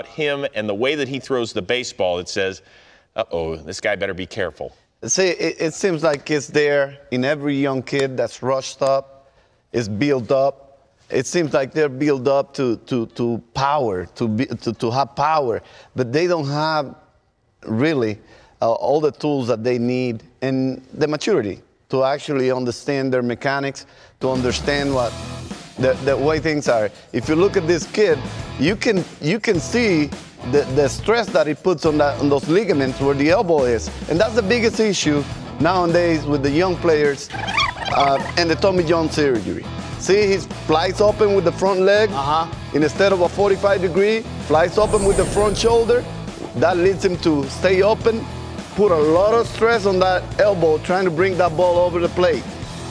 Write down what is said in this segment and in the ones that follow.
him and the way that he throws the baseball, it says, uh-oh, this guy better be careful. See, it seems like it's there in every young kid that's rushed up, is built up. It seems like they're built up to power, to have power, but they don't have really all the tools that they need and the maturity to actually understand their mechanics, to understand what the way things are. If you look at this kid, you can see the stress that he puts on those ligaments where the elbow is, and that's the biggest issue nowadays with the young players and the Tommy John surgery. See, he flies open with the front leg, and instead of a 45-degree, flies open with the front shoulder. That leads him to stay open, put a lot of stress on that elbow, trying to bring that ball over the plate.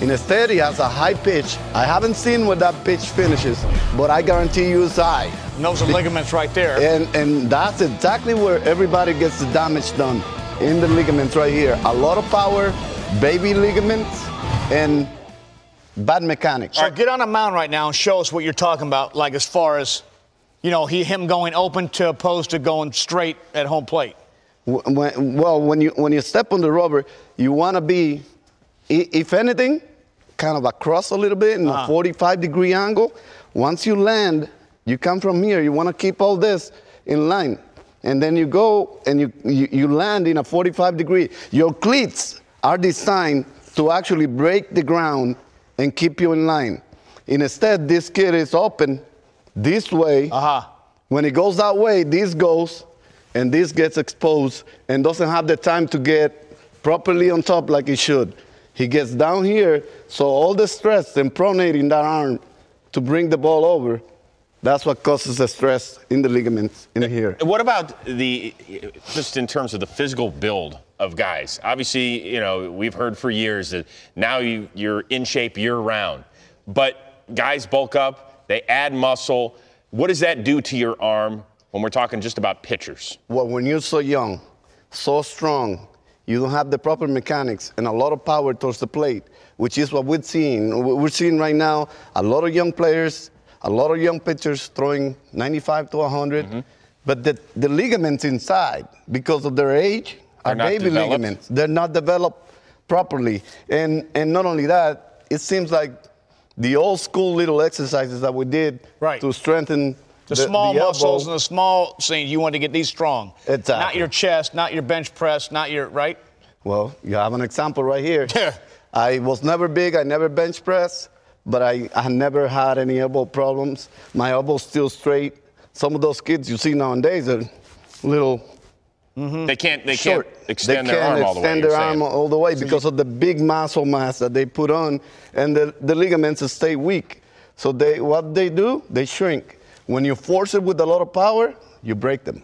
Instead, he has a high pitch. I haven't seen where that pitch finishes, but I guarantee you it's high. Those are ligaments right there. And that's exactly where everybody gets the damage done, in the ligaments right here. A lot of power, baby ligaments, and bad mechanics. So get on a mound right now and show us what you're talking about, like as far as, you know, him going open to opposed to going straight at home plate. When you step on the rubber, you want to be, if anything, kind of across a little bit in a 45-degree angle. Once you land, you come from here. You want to keep all this in line. And then you go and you land in a 45-degree. Your cleats are designed to actually break the ground and keep you in line. Instead, this kid is open this way. When it goes that way, this goes, and this gets exposed and doesn't have the time to get properly on top like it should. He gets down here, so all the stress and pronating that arm to bring the ball over, that's what causes the stress in the ligaments in here. What about just in terms of the physical build of guys? Obviously, you know, we've heard for years that now you're in shape year-round. But guys bulk up, they add muscle. What does that do to your arm when we're talking just about pitchers? Well, when you're so young, so strong, you don't have the proper mechanics and a lot of power towards the plate, which is what we're seeing. We're seeing right now a lot of young players, a lot of young pitchers throwing 95 to 100, but the ligaments inside, because of their age, are baby ligaments. They're not developed properly. And not only that, it seems like the old school little exercises that we did to strengthen the small muscles and the small things, you want to get these strong. Exactly. Not your chest, not your bench press, not your, right? Well, you have an example right here. I was never big, I never bench press, but I never had any elbow problems. My elbow's still straight. Some of those kids you see nowadays are little They can't short. extend their arm all the way. They can't extend their arm all the way because of the big muscle mass that they put on, and the ligaments stay weak. So what they do, they shrink. When you force it with a lot of power, you break them.